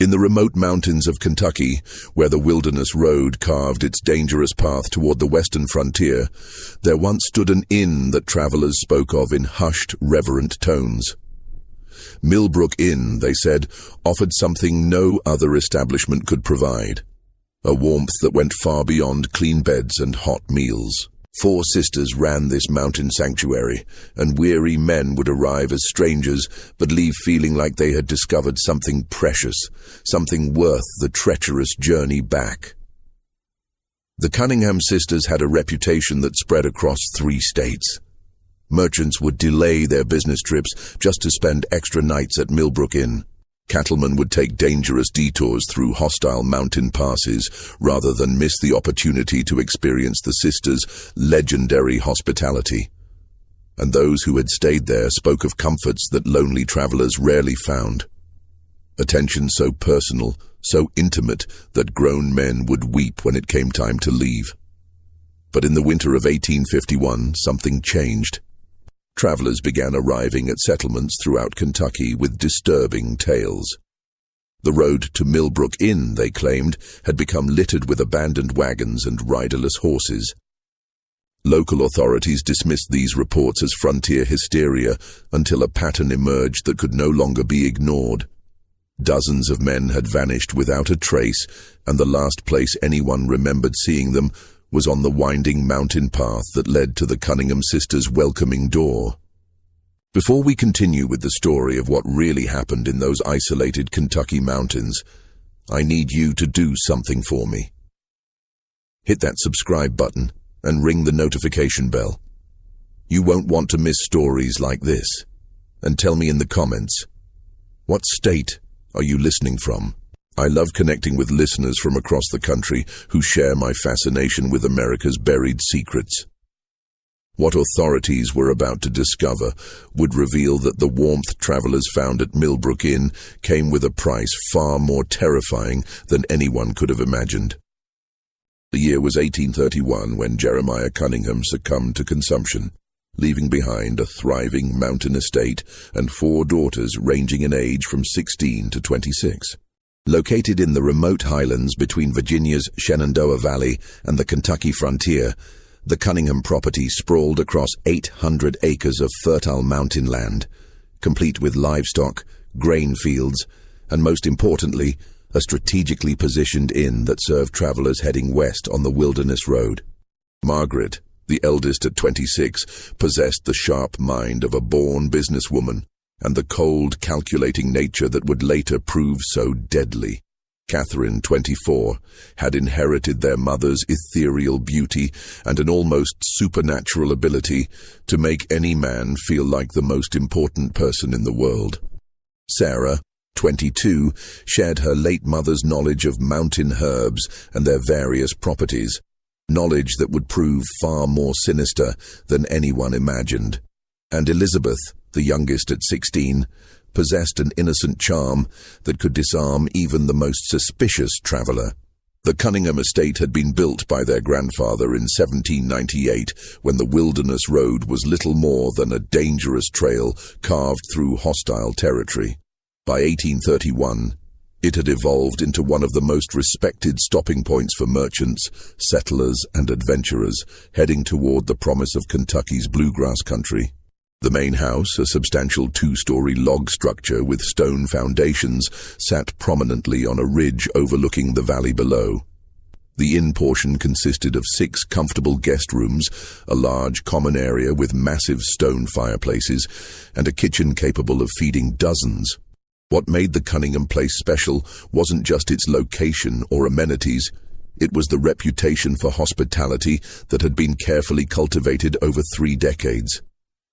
In the remote mountains of Kentucky, where the wilderness road carved its dangerous path toward the western frontier, there once stood an inn that travelers spoke of in hushed, reverent tones. Millbrook Inn, they said, offered something no other establishment could provide, a warmth that went far beyond clean beds and hot meals. 4 sisters ran this mountain sanctuary, and weary men would arrive as strangers but leave feeling like they had discovered something precious, something worth the treacherous journey back. The Cunningham sisters had a reputation that spread across 3 states. Merchants would delay their business trips just to spend extra nights at Millbrook Inn. Cattlemen would take dangerous detours through hostile mountain passes rather than miss the opportunity to experience the sisters' legendary hospitality. And those who had stayed there spoke of comforts that lonely travelers rarely found. Attention so personal, so intimate, that grown men would weep when it came time to leave. But in the winter of 1851, something changed. Travelers began arriving at settlements throughout Kentucky with disturbing tales. The road to Millbrook Inn, they claimed, had become littered with abandoned wagons and riderless horses. Local authorities dismissed these reports as frontier hysteria until a pattern emerged that could no longer be ignored. Dozens of men had vanished without a trace, and the last place anyone remembered seeing them was on the winding mountain path that led to the Cunningham sisters' welcoming door. Before we continue with the story of what really happened in those isolated Kentucky mountains, I need you to do something for me. Hit that subscribe button and ring the notification bell. You won't want to miss stories like this. And tell me in the comments, what state are you listening from? I love connecting with listeners from across the country who share my fascination with America's buried secrets. What authorities were about to discover would reveal that the warmth travelers found at Millbrook Inn came with a price far more terrifying than anyone could have imagined. The year was 1831 when Jeremiah Cunningham succumbed to consumption, leaving behind a thriving mountain estate and 4 daughters ranging in age from 16 to 26. Located in the remote highlands between Virginia's Shenandoah Valley and the Kentucky frontier, the Cunningham property sprawled across 800 acres of fertile mountain land, complete with livestock, grain fields, and most importantly, a strategically positioned inn that served travelers heading west on the wilderness road. Margaret, the eldest at 26, possessed the sharp mind of a born businesswoman and the cold, calculating nature that would later prove so deadly. Catherine, 24, had inherited their mother's ethereal beauty and an almost supernatural ability to make any man feel like the most important person in the world. Sarah, 22, shared her late mother's knowledge of mountain herbs and their various properties, knowledge that would prove far more sinister than anyone imagined. And Elizabeth, the youngest at 16, possessed an innocent charm that could disarm even the most suspicious traveler. The Cunningham estate had been built by their grandfather in 1798, when the wilderness road was little more than a dangerous trail carved through hostile territory. By 1831, it had evolved into one of the most respected stopping points for merchants, settlers, and adventurers heading toward the promise of Kentucky's bluegrass country. The main house, a substantial 2-story log structure with stone foundations, sat prominently on a ridge overlooking the valley below. The inn portion consisted of 6 comfortable guest rooms, a large common area with massive stone fireplaces, and a kitchen capable of feeding dozens. What made the Cunningham place special wasn't just its location or amenities. It was the reputation for hospitality that had been carefully cultivated over 3 decades.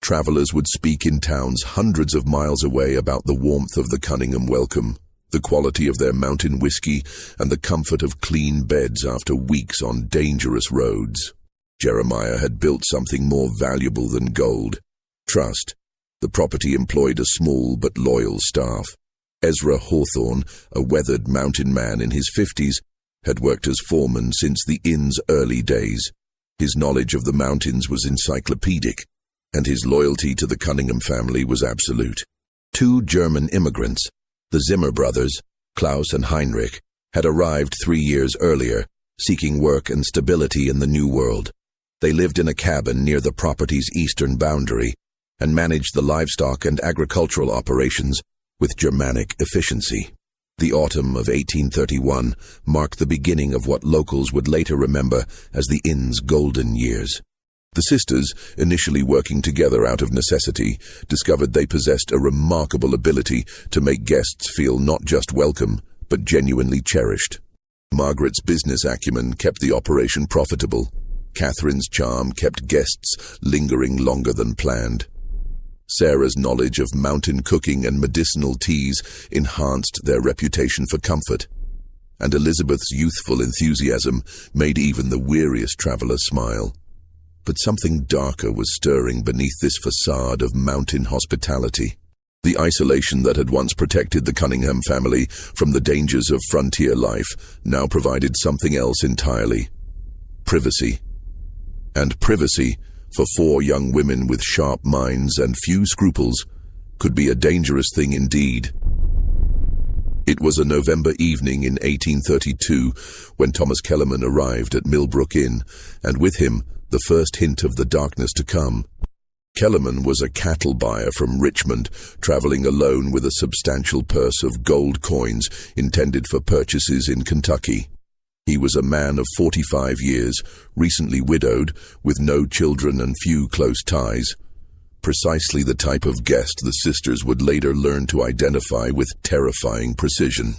Travelers would speak in towns hundreds of miles away about the warmth of the Cunningham welcome, the quality of their mountain whiskey, and the comfort of clean beds after weeks on dangerous roads. Jeremiah had built something more valuable than gold: trust. The property employed a small but loyal staff. Ezra Hawthorne, a weathered mountain man in his 50s, had worked as foreman since the inn's early days. His knowledge of the mountains was encyclopedic, and his loyalty to the Cunningham family was absolute. 2 German immigrants, the Zimmer brothers, Klaus and Heinrich had arrived 3 years earlier, seeking work and stability in the New World. They lived in a cabin near the property's eastern boundary and managed the livestock and agricultural operations with Germanic efficiency. The autumn of 1831 marked the beginning of what locals would later remember as the inn's golden years. The sisters, initially working together out of necessity, discovered they possessed a remarkable ability to make guests feel not just welcome, but genuinely cherished. Margaret's business acumen kept the operation profitable. Catherine's charm kept guests lingering longer than planned. Sarah's knowledge of mountain cooking and medicinal teas enhanced their reputation for comfort. And Elizabeth's youthful enthusiasm made even the weariest traveler smile. But something darker was stirring beneath this facade of mountain hospitality. The isolation that had once protected the Cunningham family from the dangers of frontier life now provided something else entirely: privacy. And privacy, for 4 young women with sharp minds and few scruples, could be a dangerous thing indeed. It was a November evening in 1832 when Thomas Kellerman arrived at Millbrook Inn, and with him the first hint of the darkness to come. Kellerman was a cattle buyer from Richmond, traveling alone with a substantial purse of gold coins intended for purchases in Kentucky. He was a man of 45 years, recently widowed, with no children and few close ties. Precisely the type of guest the sisters would later learn to identify with terrifying precision.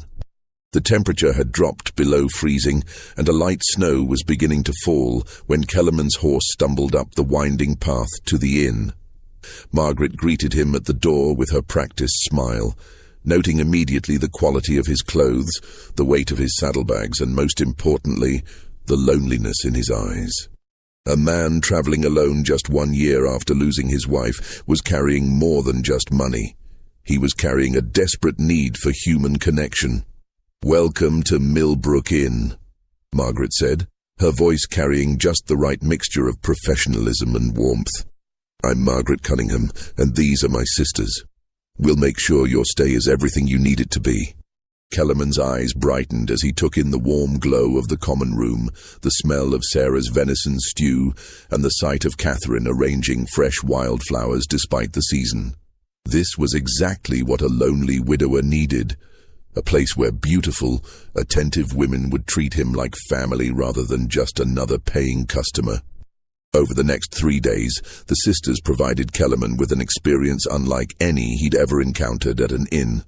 The temperature had dropped below freezing, and a light snow was beginning to fall when Kellerman's horse stumbled up the winding path to the inn. Margaret greeted him at the door with her practiced smile, noting immediately the quality of his clothes, the weight of his saddlebags, and most importantly, the loneliness in his eyes. A man traveling alone just 1 year after losing his wife was carrying more than just money. He was carrying a desperate need for human connection. "Welcome to Millbrook Inn," Margaret said, her voice carrying just the right mixture of professionalism and warmth. "I'm Margaret Cunningham, and these are my sisters. We'll make sure your stay is everything you need it to be." Kellerman's eyes brightened as he took in the warm glow of the common room, the smell of Sarah's venison stew, and the sight of Catherine arranging fresh wildflowers despite the season. This was exactly what a lonely widower needed. A place where beautiful, attentive women would treat him like family rather than just another paying customer. Over the next 3 days, the sisters provided Kellerman with an experience unlike any he'd ever encountered at an inn.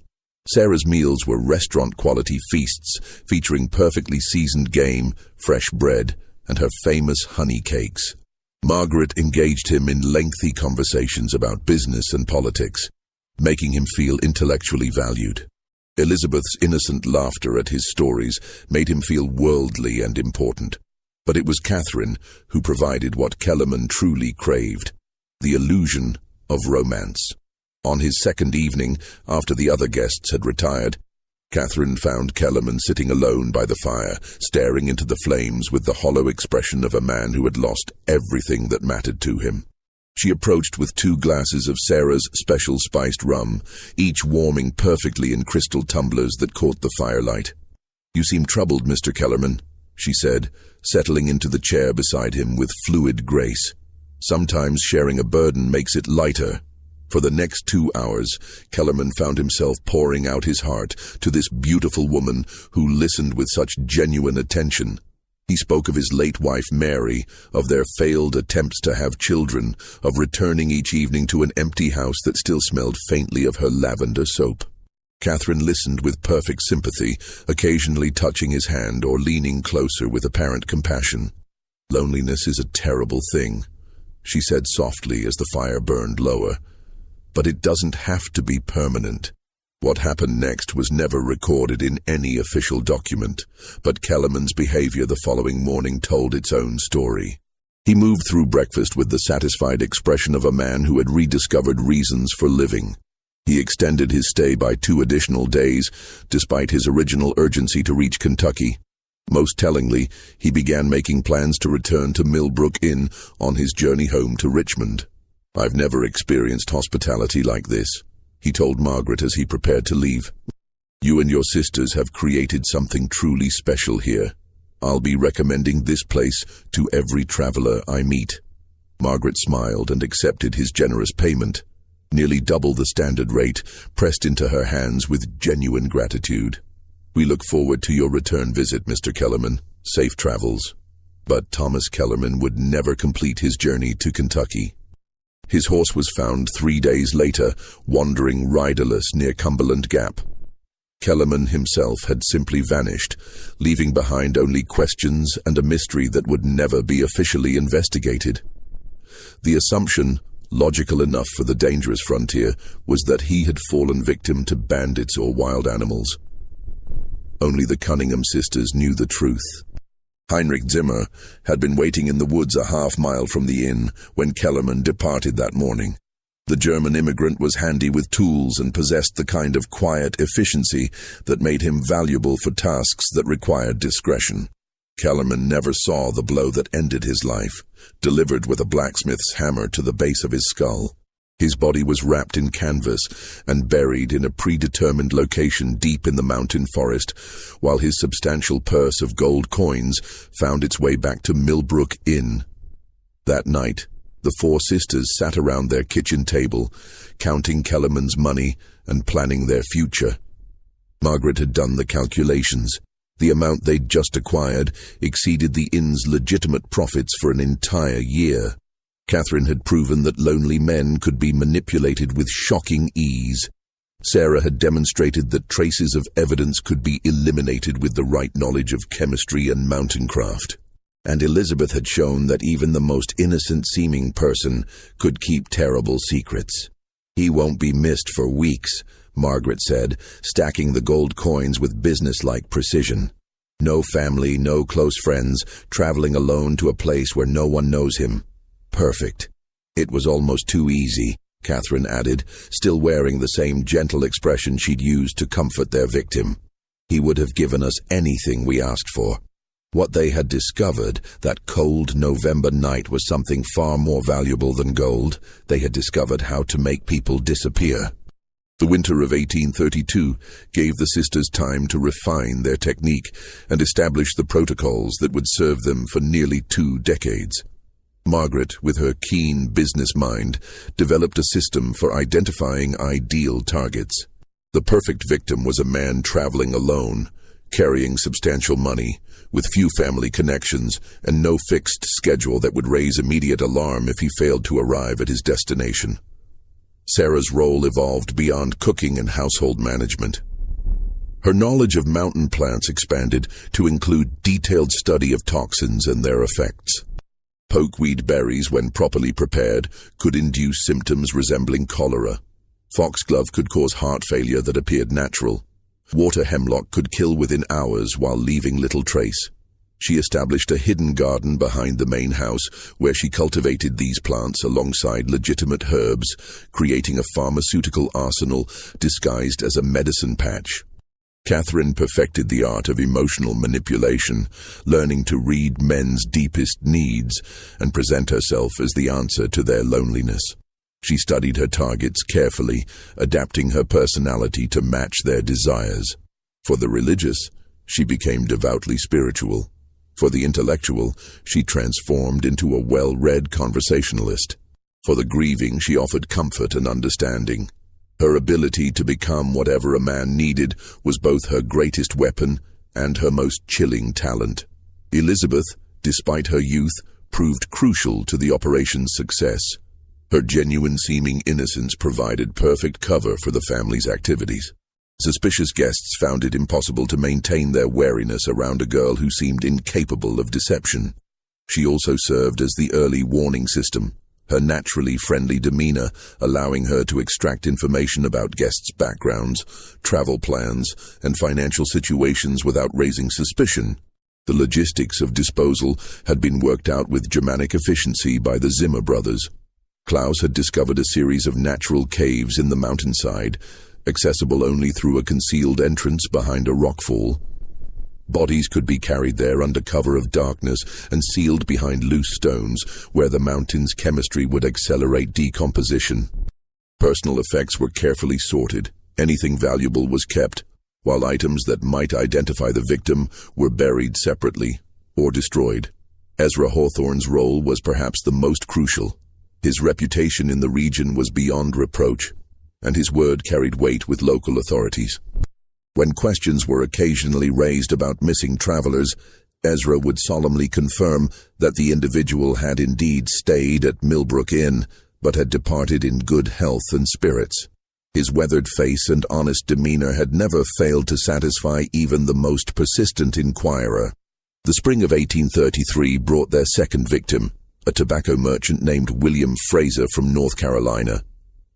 Sarah's meals were restaurant-quality feasts, featuring perfectly seasoned game, fresh bread, and her famous honey cakes. Margaret engaged him in lengthy conversations about business and politics, making him feel intellectually valued. Elizabeth's innocent laughter at his stories made him feel worldly and important. But it was Catherine who provided what Kellerman truly craved: the illusion of romance. On his second evening, after the other guests had retired, Catherine found Kellerman sitting alone by the fire, staring into the flames with the hollow expression of a man who had lost everything that mattered to him. She approached with 2 glasses of Sarah's special spiced rum, each warming perfectly in crystal tumblers that caught the firelight. "You seem troubled, Mr. Kellerman," she said, settling into the chair beside him with fluid grace. "Sometimes sharing a burden makes it lighter." For the next 2 hours, Kellerman found himself pouring out his heart to this beautiful woman who listened with such genuine attention. He spoke of his late wife Mary, of their failed attempts to have children, of returning each evening to an empty house that still smelled faintly of her lavender soap. Catherine listened with perfect sympathy, occasionally touching his hand or leaning closer with apparent compassion. "Loneliness is a terrible thing," she said softly as the fire burned lower. "But it doesn't have to be permanent." What happened next was never recorded in any official document, but Kellerman's behavior the following morning told its own story. He moved through breakfast with the satisfied expression of a man who had rediscovered reasons for living. He extended his stay by 2 additional days, despite his original urgency to reach Kentucky. Most tellingly, he began making plans to return to Millbrook Inn on his journey home to Richmond. "I've never experienced hospitality like this," he told Margaret as he prepared to leave. You and your sisters have created something truly special here. I'll be recommending this place to every traveler I meet." Margaret smiled and accepted his generous payment, nearly double the standard rate, pressed into her hands with genuine gratitude. "We look forward to your return visit, Mr. Kellerman. Safe travels." But Thomas Kellerman would never complete his journey to Kentucky. His horse was found 3 days later, wandering riderless near Cumberland Gap. Kellerman himself had simply vanished, leaving behind only questions and a mystery that would never be officially investigated. The assumption, logical enough for the dangerous frontier, was that he had fallen victim to bandits or wild animals. Only the Cunningham sisters knew the truth. Heinrich Zimmer had been waiting in the woods a half-mile from the inn when Kellerman departed that morning. The German immigrant was handy with tools and possessed the kind of quiet efficiency that made him valuable for tasks that required discretion. Kellerman never saw the blow that ended his life, delivered with a blacksmith's hammer to the base of his skull. His body was wrapped in canvas and buried in a predetermined location deep in the mountain forest, while his substantial purse of gold coins found its way back to Millbrook Inn. That night, the 4 sisters sat around their kitchen table, counting Kellerman's money and planning their future. Margaret had done the calculations. The amount they'd just acquired exceeded the inn's legitimate profits for an entire year. Catherine had proven that lonely men could be manipulated with shocking ease. Sarah had demonstrated that traces of evidence could be eliminated with the right knowledge of chemistry and mountaincraft. And Elizabeth had shown that even the most innocent-seeming person could keep terrible secrets. "He won't be missed for weeks," Margaret said, stacking the gold coins with businesslike precision. "No family, no close friends, traveling alone to a place where no one knows him. Perfect." "It was almost too easy," Catherine added, still wearing the same gentle expression she'd used to comfort their victim. "He would have given us anything we asked for." What they had discovered that cold November night was something far more valuable than gold. They had discovered how to make people disappear. The winter of 1832 gave the sisters time to refine their technique and establish the protocols that would serve them for nearly 2 decades. Margaret, with her keen business mind, developed a system for identifying ideal targets. The perfect victim was a man traveling alone, carrying substantial money, with few family connections and no fixed schedule that would raise immediate alarm if he failed to arrive at his destination. Sarah's role evolved beyond cooking and household management. Her knowledge of mountain plants expanded to include detailed study of toxins and their effects. Pokeweed berries, when properly prepared, could induce symptoms resembling cholera. Foxglove could cause heart failure that appeared natural. Water hemlock could kill within hours while leaving little trace. She established a hidden garden behind the main house where she cultivated these plants alongside legitimate herbs, creating a pharmaceutical arsenal disguised as a medicine patch. Catherine perfected the art of emotional manipulation, learning to read men's deepest needs and present herself as the answer to their loneliness. She studied her targets carefully, adapting her personality to match their desires. For the religious, she became devoutly spiritual. For the intellectual, she transformed into a well-read conversationalist. For the grieving, she offered comfort and understanding. Her ability to become whatever a man needed was both her greatest weapon and her most chilling talent. Elizabeth, despite her youth, proved crucial to the operation's success. Her genuine-seeming innocence provided perfect cover for the family's activities. Suspicious guests found it impossible to maintain their wariness around a girl who seemed incapable of deception. She also served as the early warning system, her naturally friendly demeanor allowing her to extract information about guests' backgrounds, travel plans, and financial situations without raising suspicion. The logistics of disposal had been worked out with Germanic efficiency by the Zimmer brothers. Klaus had discovered a series of natural caves in the mountainside, accessible only through a concealed entrance behind a rockfall. Bodies could be carried there under cover of darkness and sealed behind loose stones, where the mountain's chemistry would accelerate decomposition. Personal effects were carefully sorted. Anything valuable was kept. while items that might identify the victim were buried separately or destroyed. Ezra Hawthorne's role was perhaps the most crucial. His reputation in the region was beyond reproach, and his word carried weight with local authorities. When questions were occasionally raised about missing travelers, Ezra would solemnly confirm that the individual had indeed stayed at Millbrook Inn, but had departed in good health and spirits. His weathered face and honest demeanor had never failed to satisfy even the most persistent inquirer. The spring of 1833 brought their second victim, a tobacco merchant named William Fraser from North Carolina.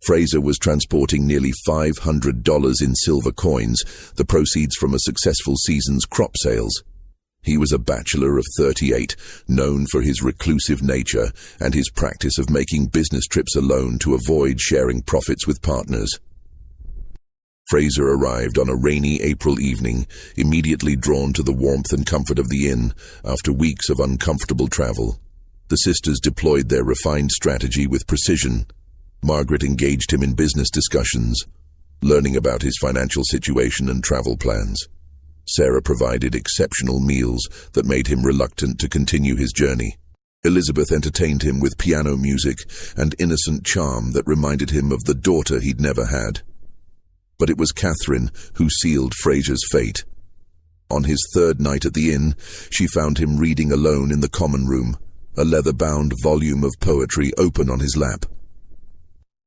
Fraser was transporting nearly $500 in silver coins, the proceeds from a successful season's crop sales. He was a bachelor of 38, known for his reclusive nature and his practice of making business trips alone to avoid sharing profits with partners. Fraser arrived on a rainy April evening, immediately drawn to the warmth and comfort of the inn after weeks of uncomfortable travel. The sisters deployed their refined strategy with precision. Margaret engaged him in business discussions, learning about his financial situation and travel plans. Sarah provided exceptional meals that made him reluctant to continue his journey. Elizabeth entertained him with piano music and innocent charm that reminded him of the daughter he'd never had. But it was Catherine who sealed Fraser's fate. On his third night at the inn, she found him reading alone in the common room, a leather-bound volume of poetry open on his lap.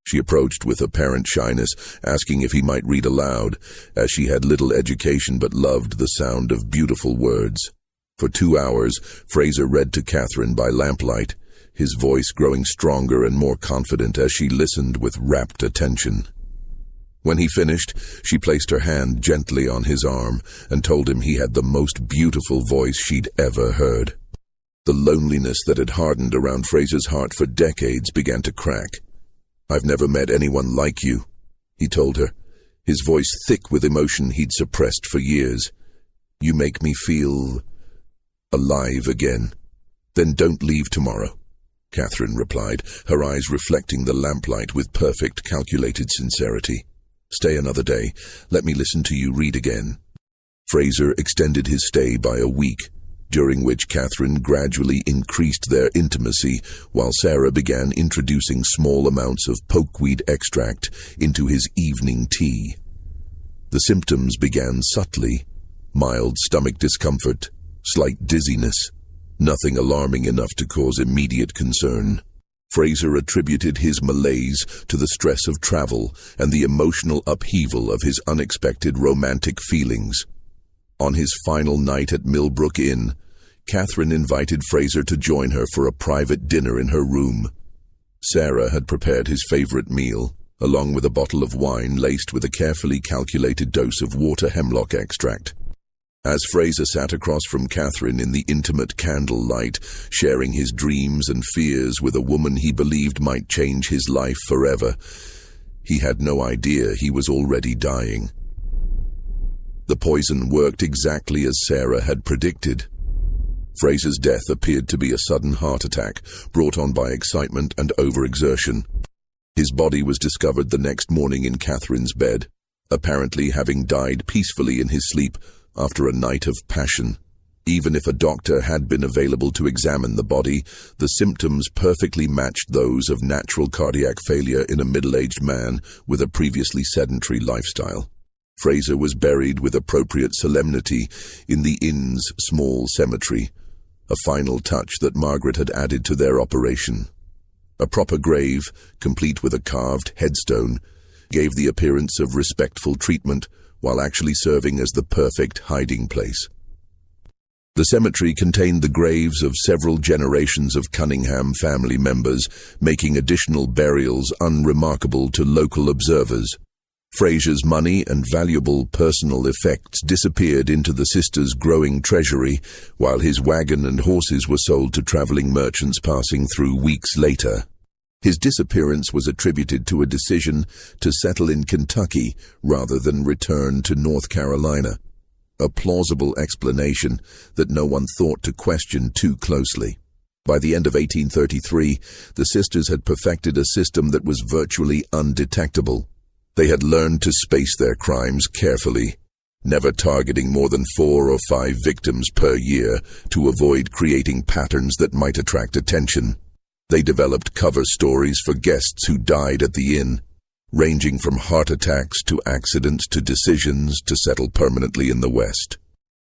She approached with apparent shyness, asking if he might read aloud, as she had little education but loved the sound of beautiful words. For 2 hours, Fraser read to Catherine by lamplight, his voice growing stronger and more confident as she listened with rapt attention. When he finished, she placed her hand gently on his arm and told him he had the most beautiful voice she'd ever heard. The loneliness that had hardened around Fraser's heart for decades began to crack. "I've never met anyone like you," he told her, his voice thick with emotion he'd suppressed for years. "You make me feel alive again." "Then don't leave tomorrow," Catherine replied, her eyes reflecting the lamplight with perfect, calculated sincerity. "Stay another day. Let me listen to you read again." Fraser extended his stay by a week, during which Catherine gradually increased their intimacy while Sarah began introducing small amounts of pokeweed extract into his evening tea. The symptoms began subtly: mild stomach discomfort, slight dizziness, nothing alarming enough to cause immediate concern. Fraser attributed his malaise to the stress of travel and the emotional upheaval of his unexpected romantic feelings. On his final night at Millbrook Inn, Catherine invited Fraser to join her for a private dinner in her room. Sarah had prepared his favorite meal, along with a bottle of wine laced with a carefully calculated dose of water hemlock extract. As Fraser sat across from Catherine in the intimate candlelight, sharing his dreams and fears with a woman he believed might change his life forever, he had no idea he was already dying. The poison worked exactly as Sarah had predicted. Fraser's death appeared to be a sudden heart attack brought on by excitement and overexertion. His body was discovered the next morning in Catherine's bed, apparently having died peacefully in his sleep after a night of passion. Even if a doctor had been available to examine the body, the symptoms perfectly matched those of natural cardiac failure in a middle-aged man with a previously sedentary lifestyle. Fraser was buried with appropriate solemnity in the inn's small cemetery, a final touch that Margaret had added to their operation. A proper grave, complete with a carved headstone, gave the appearance of respectful treatment while actually serving as the perfect hiding place. The cemetery contained the graves of several generations of Cunningham family members, making additional burials unremarkable to local observers. Fraser's money and valuable personal effects disappeared into the sisters' growing treasury, while his wagon and horses were sold to traveling merchants passing through weeks later. His disappearance was attributed to a decision to settle in Kentucky rather than return to North Carolina, a plausible explanation that no one thought to question too closely. By the end of 1833, the sisters had perfected a system that was virtually undetectable. They had learned to space their crimes carefully, never targeting more than 4 or 5 victims per year to avoid creating patterns that might attract attention. They developed cover stories for guests who died at the inn, ranging from heart attacks to accidents to decisions to settle permanently in the West.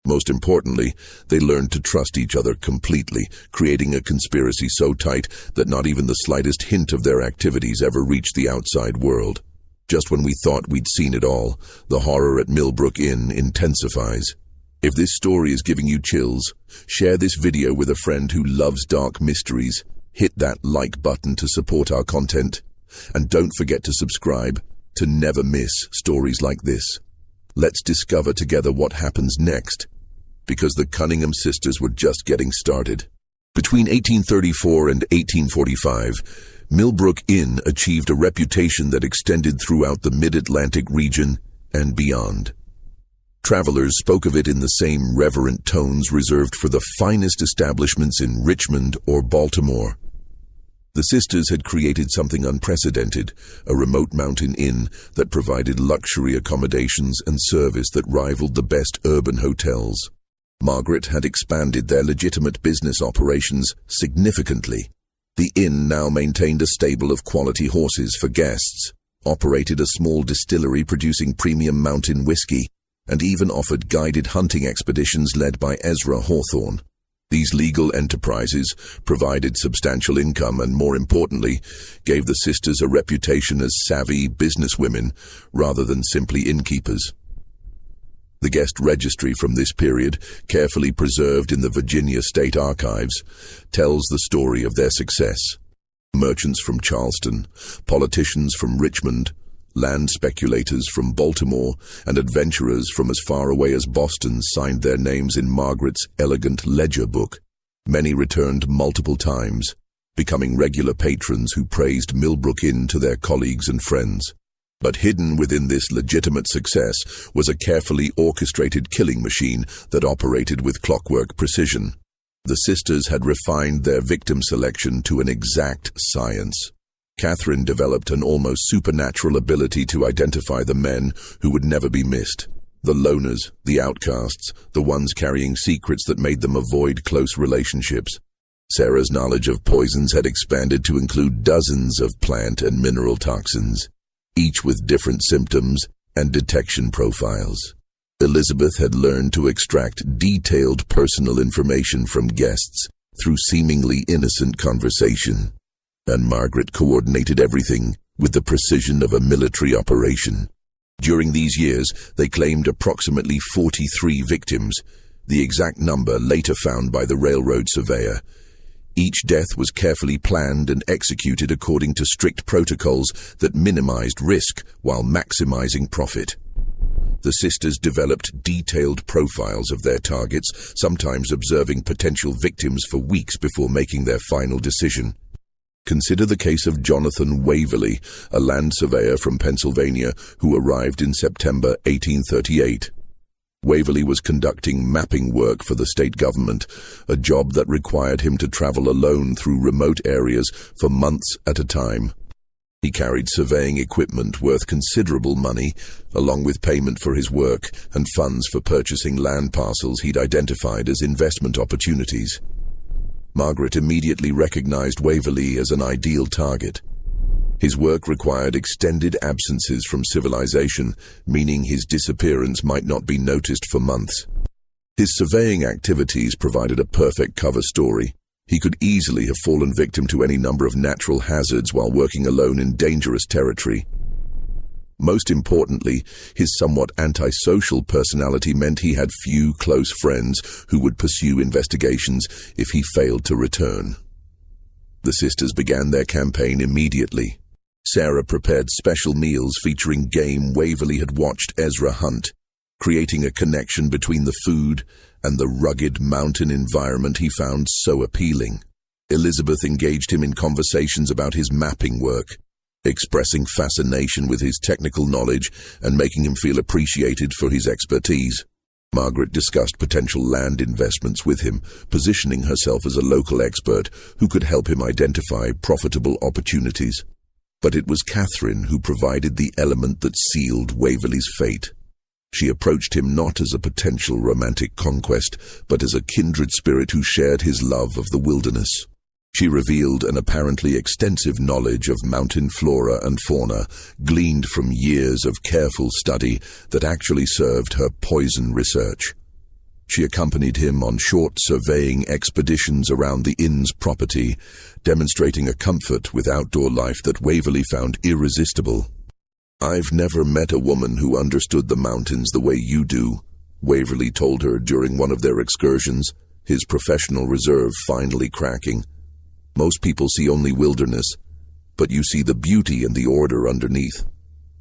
Most importantly, they learned to trust each other completely, creating a conspiracy so tight that not even the slightest hint of their activities ever reached the outside world. Just when we thought we'd seen it all, the horror at Millbrook Inn intensifies. If this story is giving you chills, share this video with a friend who loves dark mysteries. Hit that like button to support our content. And don't forget to subscribe to never miss stories like this. Let's discover together what happens next, because the Cunningham sisters were just getting started. Between 1834 and 1845, Millbrook Inn achieved a reputation that extended throughout the mid-Atlantic region and beyond. Travelers spoke of it in the same reverent tones reserved for the finest establishments in Richmond or Baltimore. The sisters had created something unprecedented, a remote mountain inn that provided luxury accommodations and service that rivaled the best urban hotels. Margaret had expanded their legitimate business operations significantly. The inn now maintained a stable of quality horses for guests, operated a small distillery producing premium mountain whiskey, and even offered guided hunting expeditions led by Ezra Hawthorne. These legal enterprises provided substantial income and, more importantly, gave the sisters a reputation as savvy businesswomen rather than simply innkeepers. The guest registry from this period, carefully preserved in the Virginia State Archives, tells the story of their success. Merchants from Charleston, politicians from Richmond, land speculators from Baltimore, and adventurers from as far away as Boston signed their names in Margaret's elegant ledger book. Many returned multiple times, becoming regular patrons who praised Millbrook Inn to their colleagues and friends. But hidden within this legitimate success was a carefully orchestrated killing machine that operated with clockwork precision. The sisters had refined their victim selection to an exact science. Catherine developed an almost supernatural ability to identify the men who would never be missed. The loners, the outcasts, the ones carrying secrets that made them avoid close relationships. Sarah's knowledge of poisons had expanded to include dozens of plant and mineral toxins, each with different symptoms and detection profiles. Elizabeth had learned to extract detailed personal information from guests through seemingly innocent conversation. And Margaret coordinated everything with the precision of a military operation. During these years, they claimed approximately 43 victims, the exact number later found by the railroad surveyor. Each death was carefully planned and executed according to strict protocols that minimized risk while maximizing profit. The sisters developed detailed profiles of their targets, sometimes observing potential victims for weeks before making their final decision. Consider the case of Jonathan Waverley, a land surveyor from Pennsylvania who arrived in September 1838. Waverley was conducting mapping work for the state government, a job that required him to travel alone through remote areas for months at a time. He carried surveying equipment worth considerable money, along with payment for his work and funds for purchasing land parcels he'd identified as investment opportunities. Margaret immediately recognized Waverley as an ideal target. His work required extended absences from civilization, meaning his disappearance might not be noticed for months. His surveying activities provided a perfect cover story. He could easily have fallen victim to any number of natural hazards while working alone in dangerous territory. Most importantly, his somewhat antisocial personality meant he had few close friends who would pursue investigations if he failed to return. The sisters began their campaign immediately. Sarah prepared special meals featuring game Waverley had watched Ezra hunt, creating a connection between the food and the rugged mountain environment he found so appealing. Elizabeth engaged him in conversations about his mapping work, expressing fascination with his technical knowledge and making him feel appreciated for his expertise. Margaret discussed potential land investments with him, positioning herself as a local expert who could help him identify profitable opportunities. But it was Catherine who provided the element that sealed Waverley's fate. She approached him not as a potential romantic conquest, but as a kindred spirit who shared his love of the wilderness. She revealed an apparently extensive knowledge of mountain flora and fauna, gleaned from years of careful study that actually served her poison research. She accompanied him on short surveying expeditions around the inn's property, demonstrating a comfort with outdoor life that Waverley found irresistible. "I've never met a woman who understood the mountains the way you do," Waverley told her during one of their excursions, his professional reserve finally cracking. "Most people see only wilderness, but you see the beauty and the order underneath."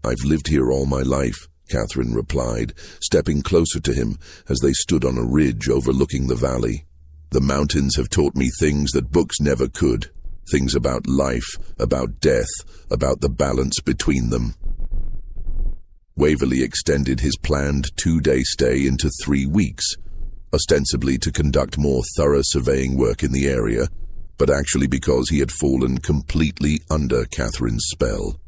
"I've lived here all my life," Catherine replied, stepping closer to him as they stood on a ridge overlooking the valley. "The mountains have taught me things that books never could, things about life, about death, about the balance between them." Waverley extended his planned 2-day stay into 3 weeks, ostensibly to conduct more thorough surveying work in the area, but actually because he had fallen completely under Catherine's spell.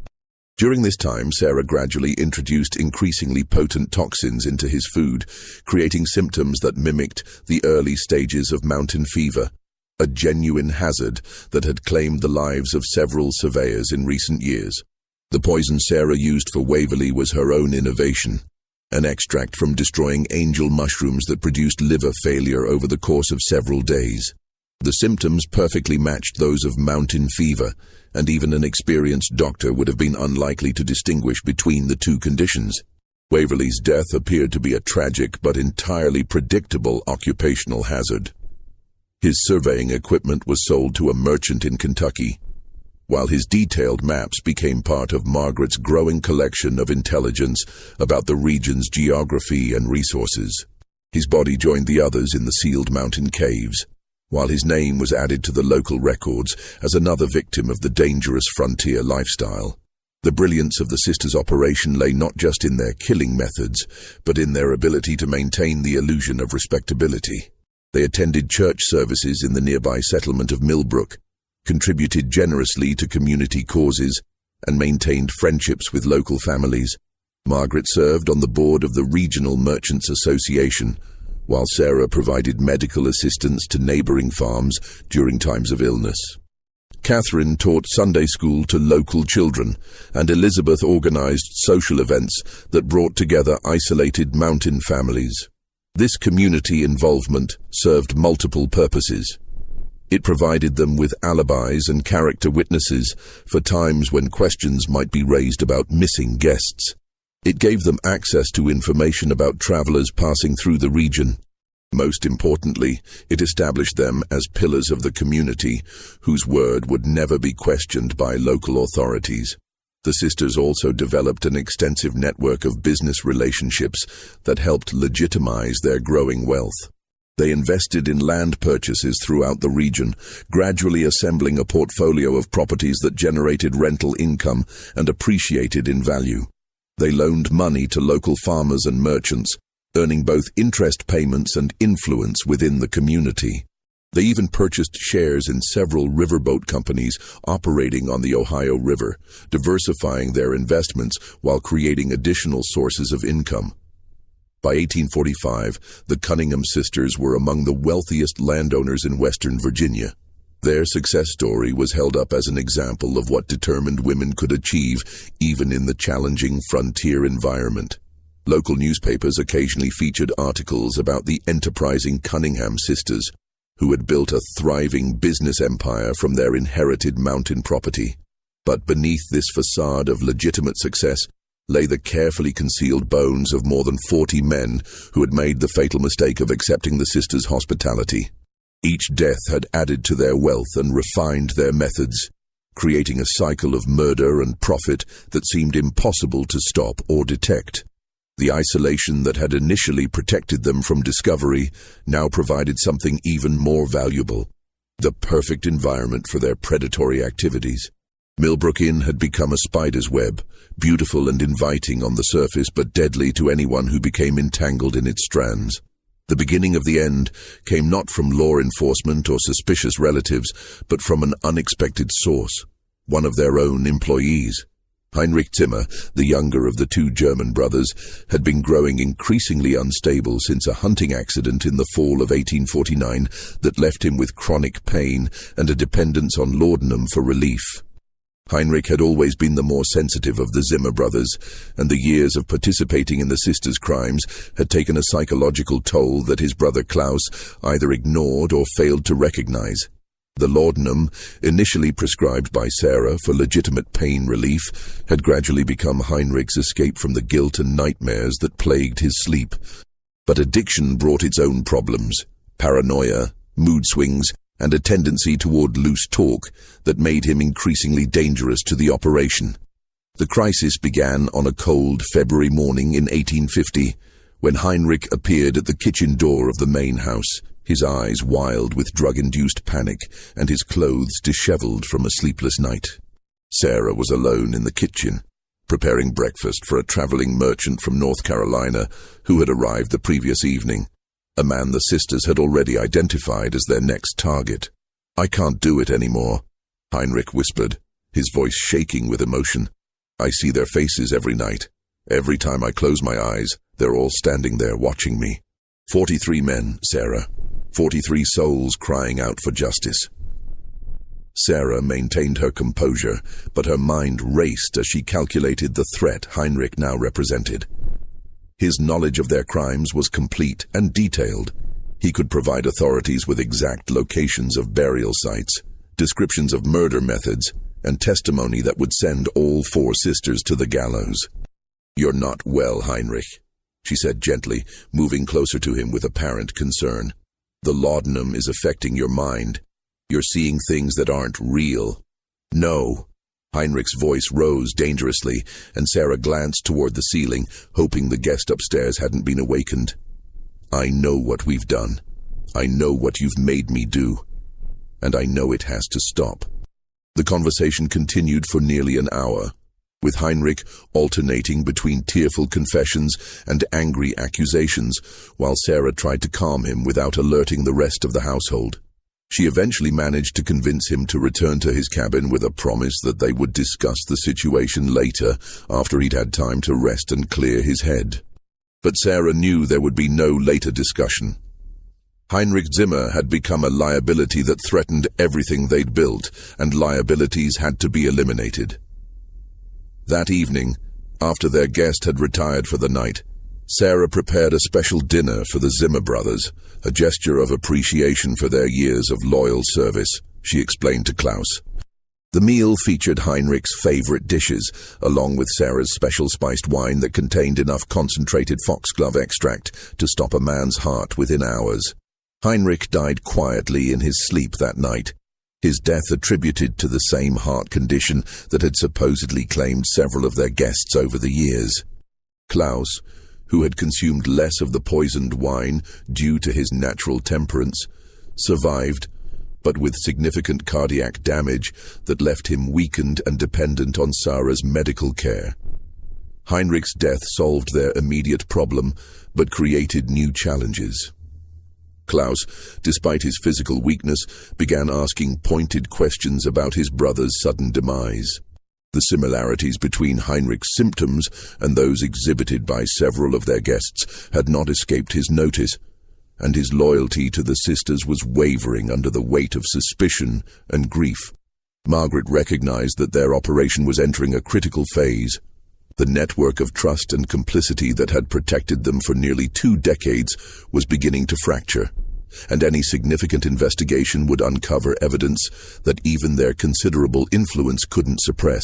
During this time, Sarah gradually introduced increasingly potent toxins into his food, creating symptoms that mimicked the early stages of mountain fever, a genuine hazard that had claimed the lives of several surveyors in recent years. The poison Sarah used for Waverley was her own innovation, an extract from destroying angel mushrooms that produced liver failure over the course of several days. The symptoms perfectly matched those of mountain fever, and even an experienced doctor would have been unlikely to distinguish between the two conditions. Waverley's death appeared to be a tragic but entirely predictable occupational hazard. His surveying equipment was sold to a merchant in Kentucky, while his detailed maps became part of Margaret's growing collection of intelligence about the region's geography and resources. His body joined the others in the sealed mountain caves, while his name was added to the local records as another victim of the dangerous frontier lifestyle. The brilliance of the sisters' operation lay not just in their killing methods, but in their ability to maintain the illusion of respectability. They attended church services in the nearby settlement of Millbrook, contributed generously to community causes, and maintained friendships with local families. Margaret served on the board of the Regional Merchants Association, while Sarah provided medical assistance to neighboring farms during times of illness. Catherine taught Sunday school to local children, and Elizabeth organized social events that brought together isolated mountain families. This community involvement served multiple purposes. It provided them with alibis and character witnesses for times when questions might be raised about missing guests. It gave them access to information about travelers passing through the region. Most importantly, it established them as pillars of the community, whose word would never be questioned by local authorities. The sisters also developed an extensive network of business relationships that helped legitimize their growing wealth. They invested in land purchases throughout the region, gradually assembling a portfolio of properties that generated rental income and appreciated in value. They loaned money to local farmers and merchants, earning both interest payments and influence within the community. They even purchased shares in several riverboat companies operating on the Ohio River, diversifying their investments while creating additional sources of income. By 1845, the Cunningham sisters were among the wealthiest landowners in Western Virginia. Their success story was held up as an example of what determined women could achieve even in the challenging frontier environment. Local newspapers occasionally featured articles about the enterprising Cunningham sisters, who had built a thriving business empire from their inherited mountain property. But beneath this facade of legitimate success lay the carefully concealed bones of more than 40 men who had made the fatal mistake of accepting the sisters' hospitality. Each death had added to their wealth and refined their methods, creating a cycle of murder and profit that seemed impossible to stop or detect. The isolation that had initially protected them from discovery now provided something even more valuable: the perfect environment for their predatory activities. Millbrook Inn had become a spider's web, beautiful and inviting on the surface but deadly to anyone who became entangled in its strands. The beginning of the end came not from law enforcement or suspicious relatives, but from an unexpected source, one of their own employees. Heinrich Zimmer, the younger of the two German brothers, had been growing increasingly unstable since a hunting accident in the fall of 1849 that left him with chronic pain and a dependence on laudanum for relief. Heinrich had always been the more sensitive of the Zimmer brothers, and the years of participating in the sisters' crimes had taken a psychological toll that his brother Klaus either ignored or failed to recognize. The laudanum, initially prescribed by Sarah for legitimate pain relief, had gradually become Heinrich's escape from the guilt and nightmares that plagued his sleep. But addiction brought its own problems: paranoia, mood swings, and a tendency toward loose talk that made him increasingly dangerous to the operation. The crisis began on a cold February morning in 1850, when Heinrich appeared at the kitchen door of the main house, his eyes wild with drug-induced panic and his clothes disheveled from a sleepless night. Sarah was alone in the kitchen, preparing breakfast for a traveling merchant from North Carolina who had arrived the previous evening, a man the sisters had already identified as their next target. "I can't do it anymore," Heinrich whispered, his voice shaking with emotion. "I see their faces every night. Every time I close my eyes, they're all standing there watching me. 43 men, Sarah. 43 souls crying out for justice." Sarah maintained her composure, but her mind raced as she calculated the threat Heinrich now represented. His knowledge of their crimes was complete and detailed. He could provide authorities with exact locations of burial sites, descriptions of murder methods, and testimony that would send all 4 sisters to the gallows. "You're not well, Heinrich," she said gently, moving closer to him with apparent concern. "The laudanum is affecting your mind. You're seeing things that aren't real." "No." Heinrich's voice rose dangerously, and Sarah glanced toward the ceiling, hoping the guest upstairs hadn't been awakened. "I know what we've done. I know what you've made me do. And I know it has to stop." The conversation continued for nearly an hour, with Heinrich alternating between tearful confessions and angry accusations, while Sarah tried to calm him without alerting the rest of the household. She eventually managed to convince him to return to his cabin with a promise that they would discuss the situation later, after he'd had time to rest and clear his head. But Sarah knew there would be no later discussion. Heinrich Zimmer had become a liability that threatened everything they'd built, and liabilities had to be eliminated. That evening, after their guest had retired for the night, Sarah prepared a special dinner for the Zimmer brothers, a gesture of appreciation for their years of loyal service, she explained to Klaus. The meal featured Heinrich's favorite dishes, along with Sarah's special spiced wine that contained enough concentrated foxglove extract to stop a man's heart within hours. Heinrich died quietly in his sleep that night, his death attributed to the same heart condition that had supposedly claimed several of their guests over the years. Klaus, who had consumed less of the poisoned wine due to his natural temperance, survived, but with significant cardiac damage that left him weakened and dependent on Sarah's medical care. Heinrich's death solved their immediate problem, but created new challenges. Klaus, despite his physical weakness, began asking pointed questions about his brother's sudden demise. The similarities between Heinrich's symptoms and those exhibited by several of their guests had not escaped his notice, and his loyalty to the sisters was wavering under the weight of suspicion and grief. Margaret recognized that their operation was entering a critical phase. The network of trust and complicity that had protected them for nearly 2 decades was beginning to fracture, and any significant investigation would uncover evidence that even their considerable influence couldn't suppress.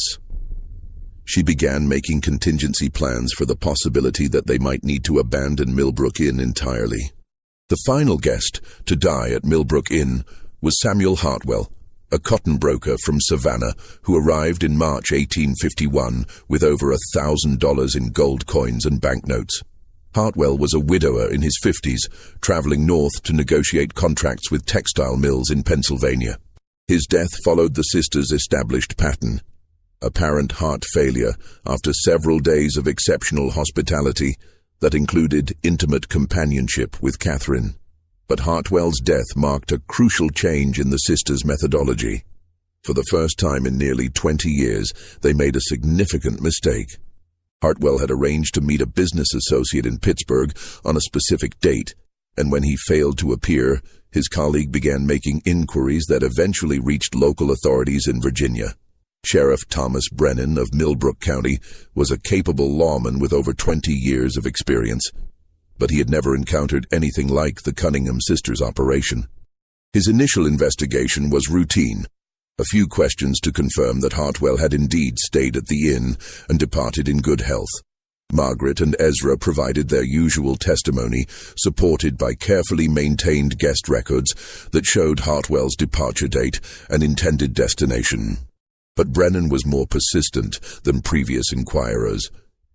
She began making contingency plans for the possibility that they might need to abandon Millbrook Inn entirely. The final guest to die at Millbrook Inn was Samuel Hartwell, a cotton broker from Savannah who arrived in March 1851 with over $1,000 in gold coins and banknotes. Hartwell was a widower in his 50s, traveling north to negotiate contracts with textile mills in Pennsylvania. His death followed the sisters' established pattern: apparent heart failure after several days of exceptional hospitality that included intimate companionship with Catherine. But Hartwell's death marked a crucial change in the sisters' methodology. For the first time in nearly 20 years, they made a significant mistake. Hartwell had arranged to meet a business associate in Pittsburgh on a specific date, and when he failed to appear, his colleague began making inquiries that eventually reached local authorities in Virginia. Sheriff Thomas Brennan of Millbrook County was a capable lawman with over 20 years of experience, but he had never encountered anything like the Cunningham sisters' operation. His initial investigation was routine. A few questions to confirm that Hartwell had indeed stayed at the inn and departed in good health. Margaret and Ezra provided their usual testimony, supported by carefully maintained guest records that showed Hartwell's departure date and intended destination. But Brennan was more persistent than previous inquirers,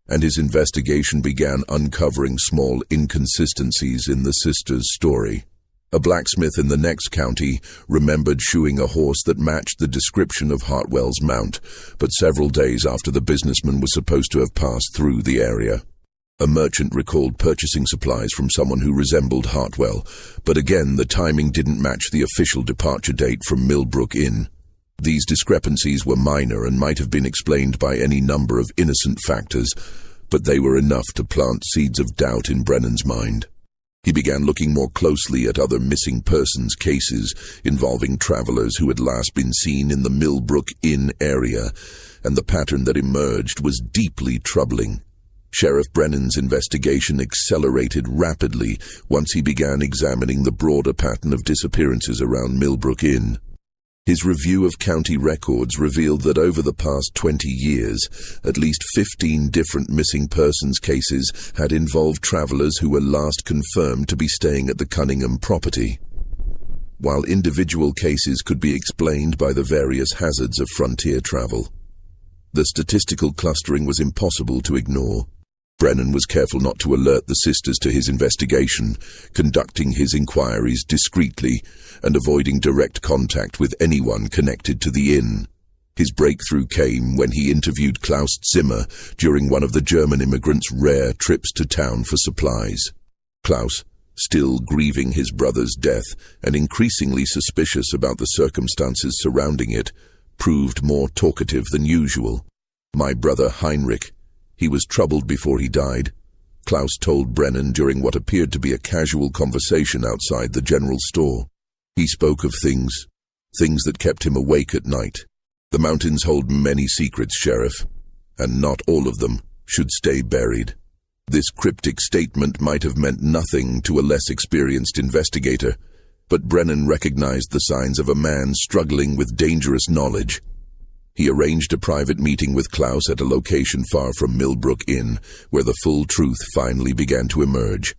and his investigation began uncovering small inconsistencies in the sisters' story. A blacksmith in the next county remembered shoeing a horse that matched the description of Hartwell's mount, but several days after the businessman was supposed to have passed through the area. A merchant recalled purchasing supplies from someone who resembled Hartwell, but again the timing didn't match the official departure date from Millbrook Inn. These discrepancies were minor and might have been explained by any number of innocent factors, but they were enough to plant seeds of doubt in Brennan's mind. He began looking more closely at other missing persons cases involving travelers who had last been seen in the Millbrook Inn area, and the pattern that emerged was deeply troubling. Sheriff Brennan's investigation accelerated rapidly once he began examining the broader pattern of disappearances around Millbrook Inn. His review of county records revealed that over the past 20 years, at least 15 different missing persons cases had involved travelers who were last confirmed to be staying at the Cunningham property. While individual cases could be explained by the various hazards of frontier travel, the statistical clustering was impossible to ignore. Brennan was careful not to alert the sisters to his investigation, conducting his inquiries discreetly and avoiding direct contact with anyone connected to the inn. His breakthrough came when he interviewed Klaus Zimmer during one of the German immigrants' rare trips to town for supplies. Klaus, still grieving his brother's death and increasingly suspicious about the circumstances surrounding it, proved more talkative than usual. "My brother Heinrich. He was troubled before he died," Klaus told Brennan during what appeared to be a casual conversation outside the general store. "He spoke of things that kept him awake at night. The mountains hold many secrets, Sheriff, and not all of them should stay buried." This cryptic statement might have meant nothing to a less experienced investigator, but Brennan recognized the signs of a man struggling with dangerous knowledge. He arranged a private meeting with Klaus at a location far from Millbrook Inn, where the full truth finally began to emerge.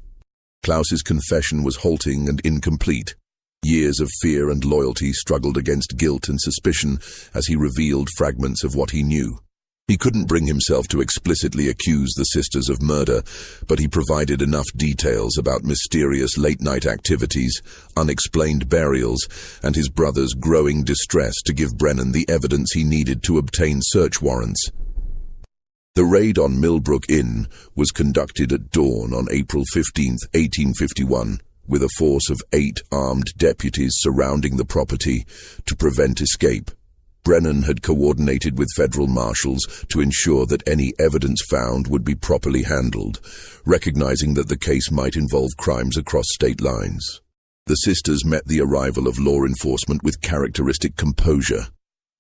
Klaus's confession was halting and incomplete. Years of fear and loyalty struggled against guilt and suspicion as he revealed fragments of what he knew. He couldn't bring himself to explicitly accuse the sisters of murder, but he provided enough details about mysterious late-night activities, unexplained burials, and his brother's growing distress to give Brennan the evidence he needed to obtain search warrants. The raid on Millbrook Inn was conducted at dawn on April 15, 1851, with a force of 8 armed deputies surrounding the property to prevent escape. Brennan had coordinated with federal marshals to ensure that any evidence found would be properly handled, recognizing that the case might involve crimes across state lines. The sisters met the arrival of law enforcement with characteristic composure.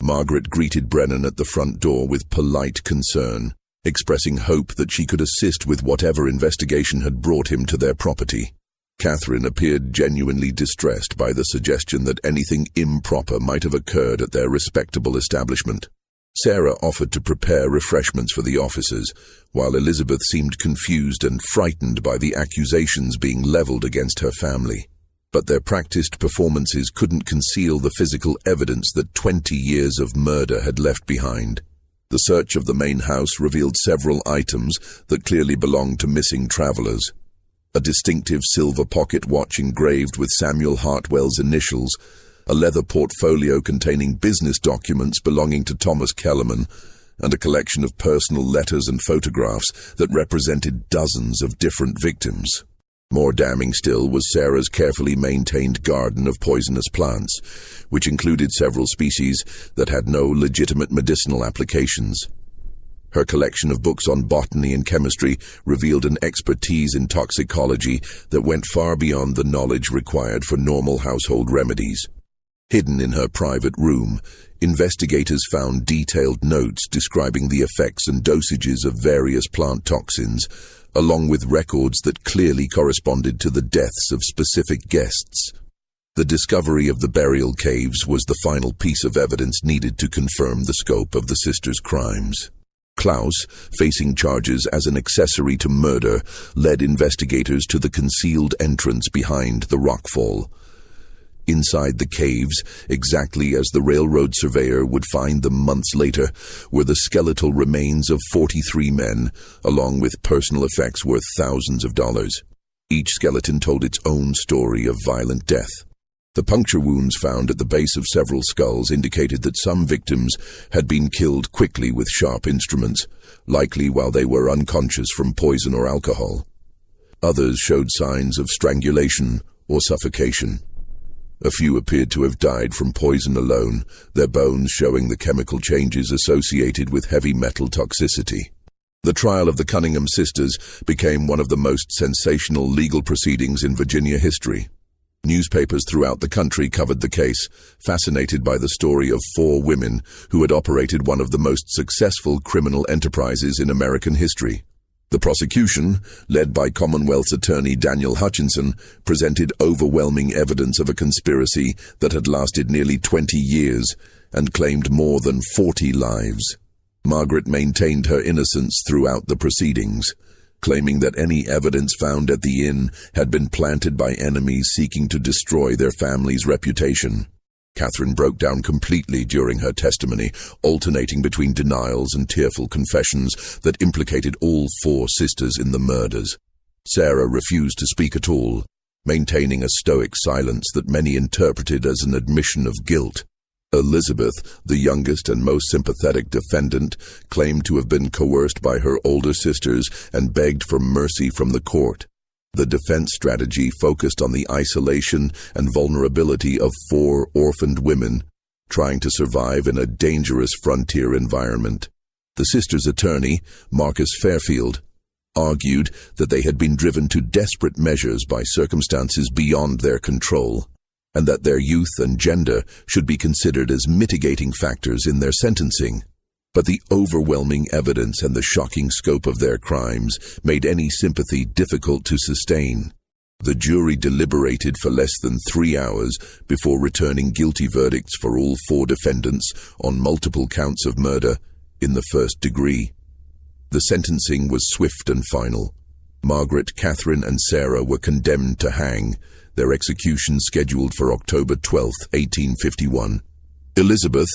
Margaret greeted Brennan at the front door with polite concern, expressing hope that she could assist with whatever investigation had brought him to their property. Catherine appeared genuinely distressed by the suggestion that anything improper might have occurred at their respectable establishment. Sarah offered to prepare refreshments for the officers, while Elizabeth seemed confused and frightened by the accusations being leveled against her family. But their practiced performances couldn't conceal the physical evidence that 20 years of murder had left behind. The search of the main house revealed several items that clearly belonged to missing travelers. A distinctive silver pocket watch engraved with Samuel Hartwell's initials, a leather portfolio containing business documents belonging to Thomas Kellerman, and a collection of personal letters and photographs that represented dozens of different victims. More damning still was Sarah's carefully maintained garden of poisonous plants, which included several species that had no legitimate medicinal applications. Her collection of books on botany and chemistry revealed an expertise in toxicology that went far beyond the knowledge required for normal household remedies. Hidden in her private room, investigators found detailed notes describing the effects and dosages of various plant toxins, along with records that clearly corresponded to the deaths of specific guests. The discovery of the burial caves was the final piece of evidence needed to confirm the scope of the sisters' crimes. Klaus, facing charges as an accessory to murder, led investigators to the concealed entrance behind the rockfall. Inside the caves, exactly as the railroad surveyor would find them months later, were the skeletal remains of 43 men, along with personal effects worth thousands of dollars. Each skeleton told its own story of violent death. The puncture wounds found at the base of several skulls indicated that some victims had been killed quickly with sharp instruments, likely while they were unconscious from poison or alcohol. Others showed signs of strangulation or suffocation. A few appeared to have died from poison alone, their bones showing the chemical changes associated with heavy metal toxicity. The trial of the Cunningham sisters became one of the most sensational legal proceedings in Virginia history. Newspapers throughout the country covered the case, fascinated by the story of 4 women who had operated one of the most successful criminal enterprises in American history. The prosecution, led by Commonwealth's attorney Daniel Hutchinson, presented overwhelming evidence of a conspiracy that had lasted nearly 20 years and claimed more than 40 lives. Margaret maintained her innocence throughout the proceedings, claiming that any evidence found at the inn had been planted by enemies seeking to destroy their family's reputation. Catherine broke down completely during her testimony, alternating between denials and tearful confessions that implicated all 4 sisters in the murders. Sarah refused to speak at all, maintaining a stoic silence that many interpreted as an admission of guilt. Elizabeth, the youngest and most sympathetic defendant, claimed to have been coerced by her older sisters and begged for mercy from the court. The defense strategy focused on the isolation and vulnerability of 4 orphaned women, trying to survive in a dangerous frontier environment. The sisters' attorney, Marcus Fairfield, argued that they had been driven to desperate measures by circumstances beyond their control, and that their youth and gender should be considered as mitigating factors in their sentencing. But the overwhelming evidence and the shocking scope of their crimes made any sympathy difficult to sustain. The jury deliberated for less than 3 hours before returning guilty verdicts for all 4 defendants on multiple counts of murder in the first degree. The sentencing was swift and final. Margaret, Catherine, and Sarah were condemned to hang, their execution scheduled for October 12, 1851. Elizabeth,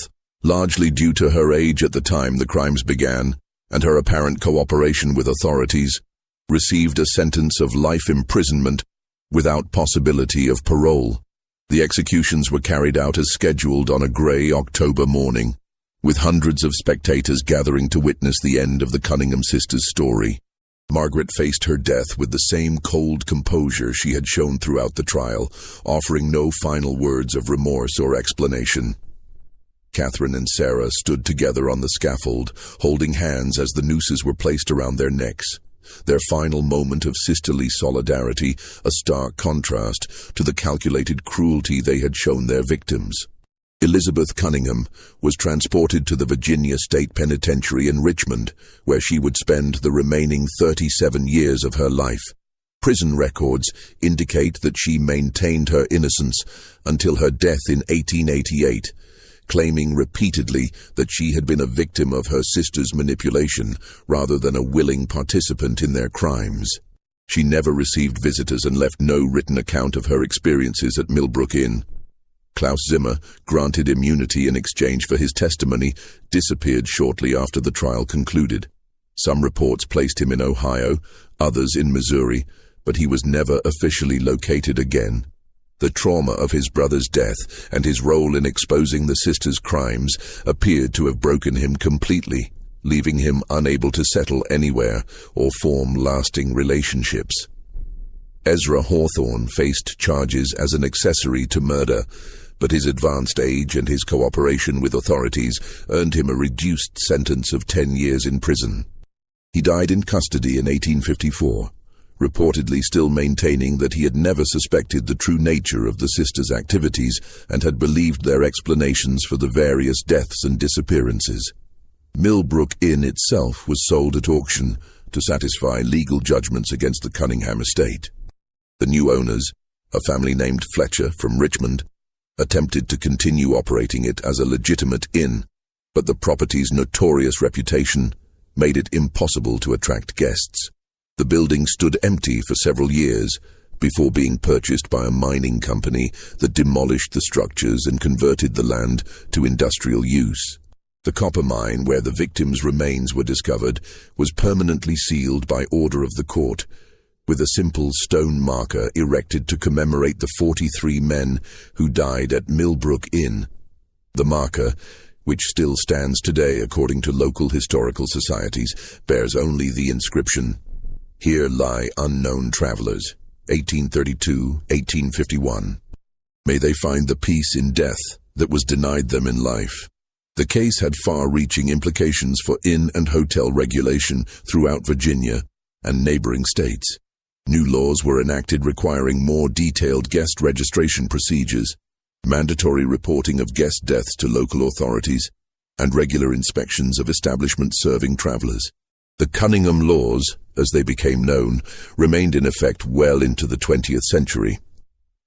largely due to her age at the time the crimes began and her apparent cooperation with authorities, received a sentence of life imprisonment without possibility of parole. The executions were carried out as scheduled on a grey October morning, with hundreds of spectators gathering to witness the end of the Cunningham sisters' story. Margaret faced her death with the same cold composure she had shown throughout the trial, offering no final words of remorse or explanation. Catherine and Sarah stood together on the scaffold, holding hands as the nooses were placed around their necks, their final moment of sisterly solidarity, a stark contrast to the calculated cruelty they had shown their victims. Elizabeth Cunningham was transported to the Virginia State Penitentiary in Richmond, where she would spend the remaining 37 years of her life. Prison records indicate that she maintained her innocence until her death in 1888, claiming repeatedly that she had been a victim of her sister's manipulation rather than a willing participant in their crimes. She never received visitors and left no written account of her experiences at Millbrook Inn. Klaus Zimmer, granted immunity in exchange for his testimony, disappeared shortly after the trial concluded. Some reports placed him in Ohio, others in Missouri, but he was never officially located again. The trauma of his brother's death and his role in exposing the sisters' crimes appeared to have broken him completely, leaving him unable to settle anywhere or form lasting relationships. Ezra Hawthorne faced charges as an accessory to murder, but his advanced age and his cooperation with authorities earned him a reduced sentence of 10 years in prison. He died in custody in 1854, reportedly still maintaining that he had never suspected the true nature of the sisters' activities and had believed their explanations for the various deaths and disappearances. Millbrook Inn itself was sold at auction to satisfy legal judgments against the Cunningham estate. The new owners, a family named Fletcher from Richmond, attempted to continue operating it as a legitimate inn, but the property's notorious reputation made it impossible to attract guests. The building stood empty for several years before being purchased by a mining company that demolished the structures and converted the land to industrial use. The copper mine where the victims' remains were discovered was permanently sealed by order of the court, with a simple stone marker erected to commemorate the 43 men who died at Millbrook Inn. The marker, which still stands today according to local historical societies, bears only the inscription, "Here lie unknown travelers, 1832-1851. May they find the peace in death that was denied them in life." The case had far-reaching implications for inn and hotel regulation throughout Virginia and neighboring states. New laws were enacted requiring more detailed guest registration procedures, mandatory reporting of guest deaths to local authorities, and regular inspections of establishments serving travelers. The Cunningham laws, as they became known, remained in effect well into the 20th century.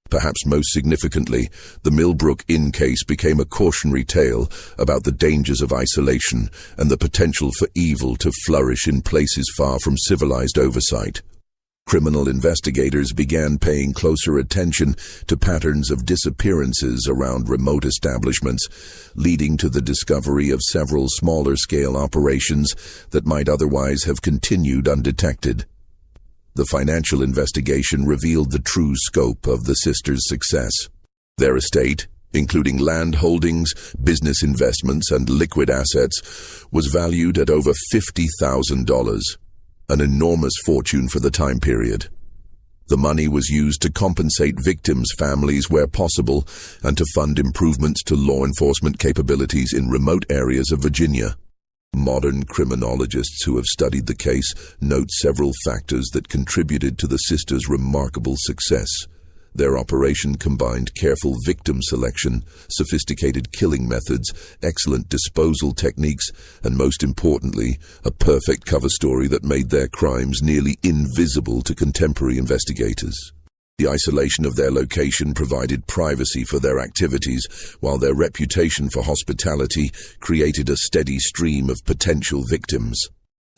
Perhaps most significantly, the Millbrook Inn case became a cautionary tale about the dangers of isolation and the potential for evil to flourish in places far from civilized oversight. Criminal investigators began paying closer attention to patterns of disappearances around remote establishments, leading to the discovery of several smaller-scale operations that might otherwise have continued undetected. The financial investigation revealed the true scope of the sisters' success. Their estate, including land holdings, business investments, and liquid assets, was valued at over $50,000. An enormous fortune for the time period. The money was used to compensate victims' families where possible and to fund improvements to law enforcement capabilities in remote areas of Virginia. Modern criminologists who have studied the case note several factors that contributed to the sisters' remarkable success. Their operation combined careful victim selection, sophisticated killing methods, excellent disposal techniques, and most importantly, a perfect cover story that made their crimes nearly invisible to contemporary investigators. The isolation of their location provided privacy for their activities, while their reputation for hospitality created a steady stream of potential victims.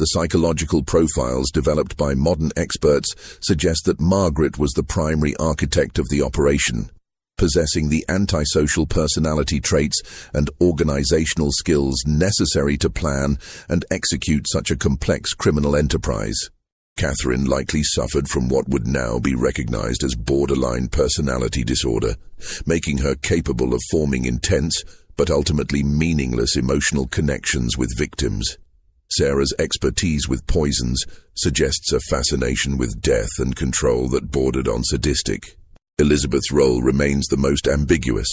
The psychological profiles developed by modern experts suggest that Margaret was the primary architect of the operation, possessing the antisocial personality traits and organizational skills necessary to plan and execute such a complex criminal enterprise. Catherine likely suffered from what would now be recognized as borderline personality disorder, making her capable of forming intense but ultimately meaningless emotional connections with victims. Sarah's expertise with poisons suggests a fascination with death and control that bordered on sadistic. Elizabeth's role remains the most ambiguous.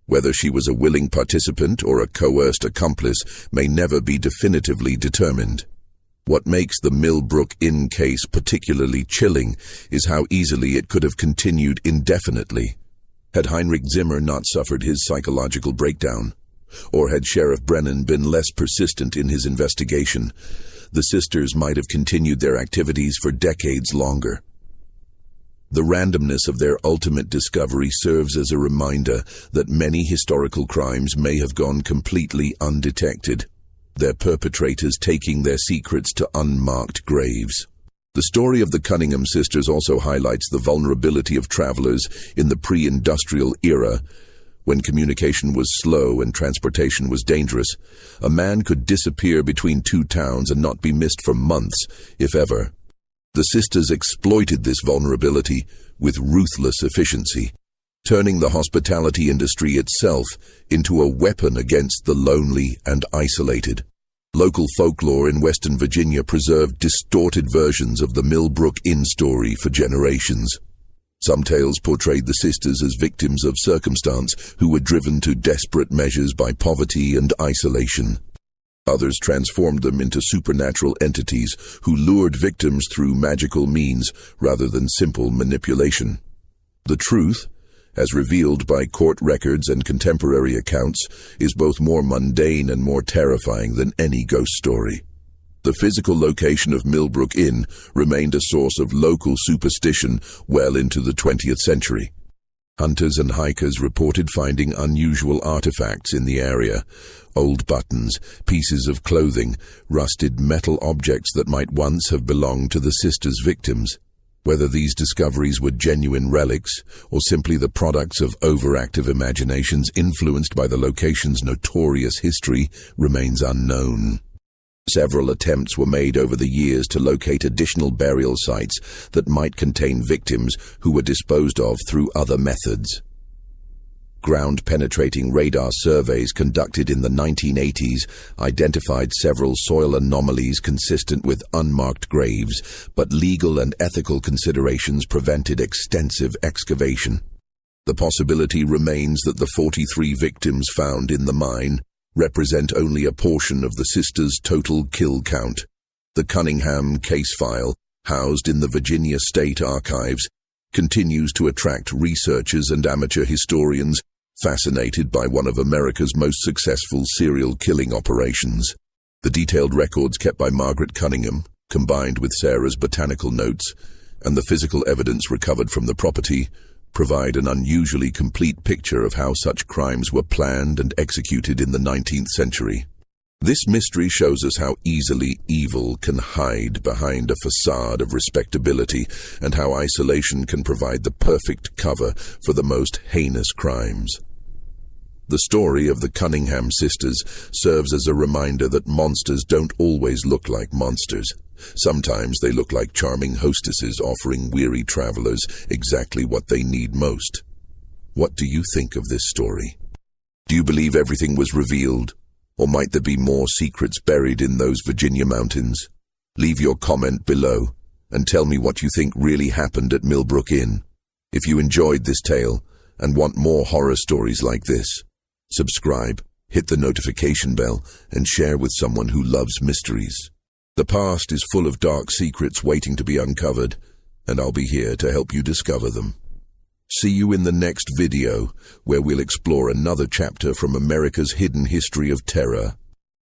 Whether she was a willing participant or a coerced accomplice may never be definitively determined. What makes the Millbrook Inn case particularly chilling is how easily it could have continued indefinitely. Had Heinrich Zimmer not suffered his psychological breakdown, or had Sheriff Brennan been less persistent in his investigation, the sisters might have continued their activities for decades longer. The randomness of their ultimate discovery serves as a reminder that many historical crimes may have gone completely undetected, their perpetrators taking their secrets to unmarked graves. The story of the Cunningham sisters also highlights the vulnerability of travelers in the pre-industrial era. When communication was slow and transportation was dangerous, a man could disappear between two towns and not be missed for months, if ever. The sisters exploited this vulnerability with ruthless efficiency, turning the hospitality industry itself into a weapon against the lonely and isolated. Local folklore in Western Virginia preserved distorted versions of the Millbrook Inn story for generations. Some tales portrayed the sisters as victims of circumstance who were driven to desperate measures by poverty and isolation. Others transformed them into supernatural entities who lured victims through magical means rather than simple manipulation. The truth, as revealed by court records and contemporary accounts, is both more mundane and more terrifying than any ghost story. The physical location of Millbrook Inn remained a source of local superstition well into the 20th century. Hunters and hikers reported finding unusual artifacts in the area: old buttons, pieces of clothing, rusted metal objects that might once have belonged to the sisters' victims. Whether these discoveries were genuine relics or simply the products of overactive imaginations influenced by the location's notorious history remains unknown. Several attempts were made over the years to locate additional burial sites that might contain victims who were disposed of through other methods. Ground-penetrating radar surveys conducted in the 1980s identified several soil anomalies consistent with unmarked graves, but legal and ethical considerations prevented extensive excavation. The possibility remains that the 43 victims found in the mine represent only a portion of the sisters' total kill count. The Cunningham case file, housed in the Virginia State Archives, continues to attract researchers and amateur historians fascinated by one of America's most successful serial killing operations. The detailed records kept by Margaret Cunningham, combined with Sarah's botanical notes, and the physical evidence recovered from the property, provide an unusually complete picture of how such crimes were planned and executed in the 19th century. This mystery shows us how easily evil can hide behind a facade of respectability, and how isolation can provide the perfect cover for the most heinous crimes. The story of the Cunningham sisters serves as a reminder that monsters don't always look like monsters. Sometimes they look like charming hostesses offering weary travelers exactly what they need most. What do you think of this story? Do you believe everything was revealed? Or might there be more secrets buried in those Virginia mountains? Leave your comment below and tell me what you think really happened at Millbrook Inn. If you enjoyed this tale and want more horror stories like this, subscribe, hit the notification bell, and share with someone who loves mysteries. The past is full of dark secrets waiting to be uncovered, and I'll be here to help you discover them. See you in the next video, where we'll explore another chapter from America's hidden history of terror.